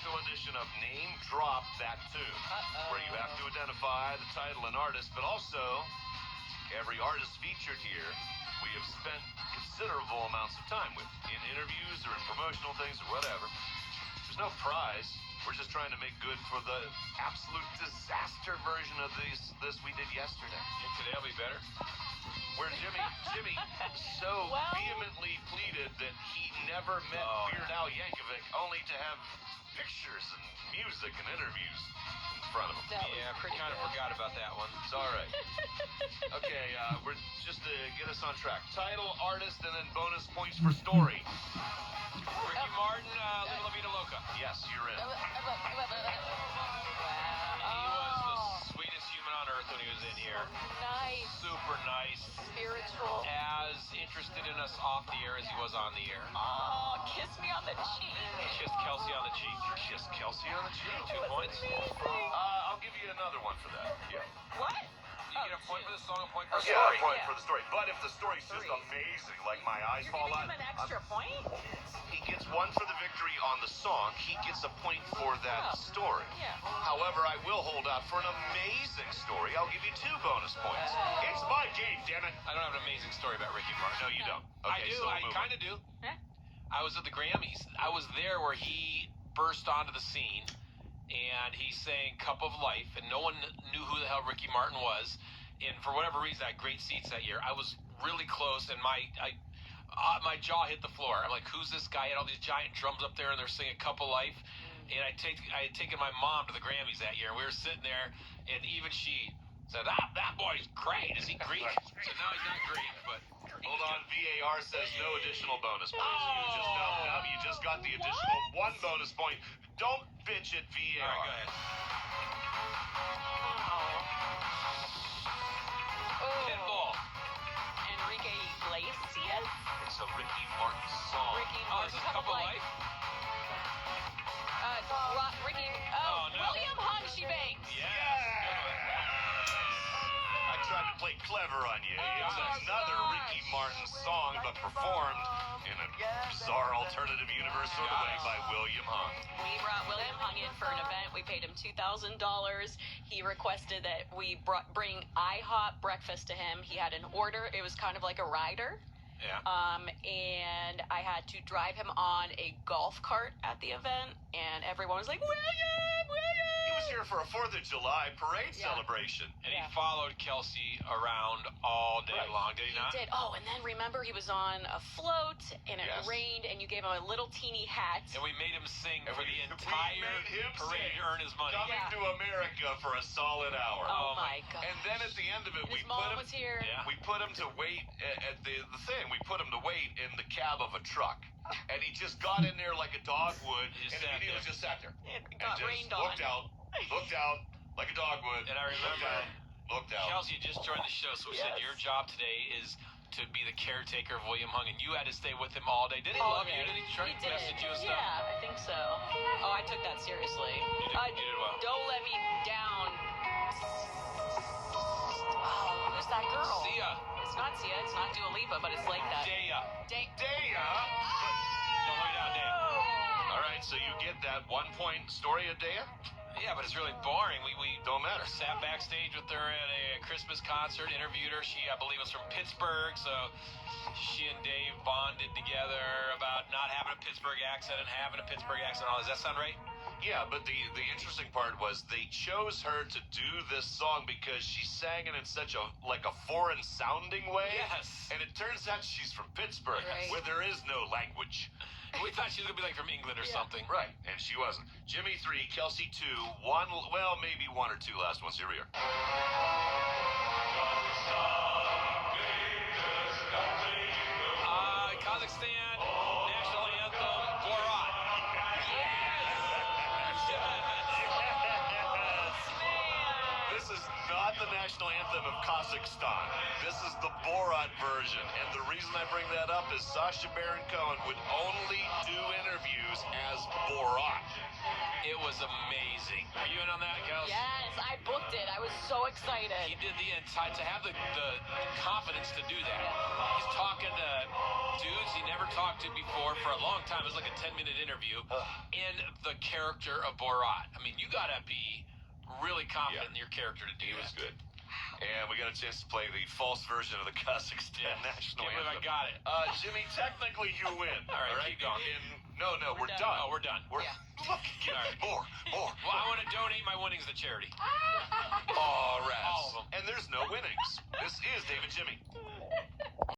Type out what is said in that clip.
special edition of Name Drop That Tune, where you have to identify the title and artist, but also every artist featured here we have spent considerable amounts of time with, in interviews or in promotional things or whatever. There's no prize. We're just trying to make good for the absolute disaster version of this we did yesterday. And today will be better. Where Jimmy so vehemently pleaded that he never met Weird Al Yankovic, only to have pictures and music and interviews in front of him. Yeah, I kind of forgot about that one. It's all right. Okay, we're just to get us on track. Title, artist, and then bonus points for story. Ricky Martin, Little La Vida Loca. Yes, you're in. He was the sweetest human on earth when he was in here. Nice. Super nice. Spiritual. As interested in us off the air as he was on the air. Oh, kiss me on the cheek. Kissed Kelsey on the cheek. Kiss Kelsey on the cheek. 2 points. I'll give you another one for that. Yeah. What? You get a point for the song, a point for the Yeah, story. a point for the story. But if the story's just amazing, like my eyes You're fall gonna out, give him an extra point? he gets one for the victory on the song. He gets a point for that story. Yeah. However, I will hold out for an amazing story. I'll give you 2 bonus points. It's my game, damn it. I don't have an amazing story about Ricky Martin. No, you don't. I Okay, do. so I move kind on. of do. Huh? I was at the Grammys. I was there where he burst onto the scene, and he sang "Cup of Life," and no one knew who the hell Ricky Martin was. And for whatever reason, I had great seats that year. I was really close, and my jaw hit the floor. I'm like, "Who's this guy?" He had all these giant drums up there, and they're singing "Cup of Life." And I had taken my mom to the Grammys that year, and we were sitting there, and even she said, "That boy's great. Is he Greek?" I said, "No, he's not Greek, but." Hold on, VAR says no additional bonus points. You just got the additional 1 bonus point. Don't bitch at VAR. All right, go ahead. Pitbull. Enrique Iglesias? It's a Ricky Martin song. Ricky Oh, this is Martin. Cup of Life? Ricky. Oh, no. William Hung She Bangs. Yes. I tried to play clever on you. It's another Ricky Martin song, but performed in a bizarre alternative universe sort of way by William Hung. We brought William Hung in for an event. We paid him $2,000. He requested that we bring IHOP breakfast to him. He had an order. It was kind of like a rider. Yeah. And I had to drive him on a golf cart at the event, and everyone was like, William! He was here for a 4th of July parade celebration. And he followed Kelsey around all day long, did he not? He did. Oh, and then remember he was on a float, and it Yes. rained, and you gave him a little teeny hat. And we made him sing And for we the entire made him parade sing to earn his money. Coming to America for a solid hour. Oh my God. And then at the end of it, His we mom put him. was here. Yeah. We put him to wait at the thing. We put him to wait in the cab of a truck, and he just got in there like a dog would, He just and sat immediately there. just sat there It and got just rained looked on. out like a dog would. And I remember looked out. Kelsey had just joined the show, so we said, your job today is to be the caretaker of William Hung, and you had to stay with him all day. Did he love you? Did he try to message you and stuff? Yeah, I think so. Oh, I took that seriously. You did well. Don't let me down. Oh, who's that girl? Sia. It's not Sia. It's not Dua Lipa, but it's like that. Daya. Daya. Don't wait out, Daya. All right, so you get that 1 point story of Daya? Yeah, but it's really boring. We Don't matter. sat backstage with her at a Christmas concert, interviewed her. She, I believe, was from Pittsburgh, so she and Dave bonded together about not having a Pittsburgh accent and having a Pittsburgh accent. Does that sound right? Yeah, but the interesting part was they chose her to do this song because she sang it in such a foreign sounding way. Yes. And it turns out she's from Pittsburgh, Right. where there is no language. We thought she was going to be like from England or something. Right, and she wasn't. Jimmy 3, Kelsey 2, 1, well, maybe 1 or 2 last ones. Here we are. Kazakhstan, national anthem, Borat. This is not the national anthem of Kazakhstan. This is the Borat version. And the reason I bring that up is Sacha Baron Cohen would only do interviews as Borat. It was amazing. Are you in on that, Kels? Yes, I booked it. I was so excited. He did the entire, to have the confidence to do that. He's talking to dudes he never talked to before for a long time. It was like a 10-minute interview. And the character of Borat. I mean, you got to be really confident in your character to do He that. was good. And we got a chance to play the false version of the Kazakhstan national Can't believe I anthem. got it. Jimmy, technically you win. All right, keep going. No, we're done. Oh, we're done. Look, All right. more. Well, I want to donate my winnings to charity. All rats. All of them. And there's no winnings. This is David Jimmy.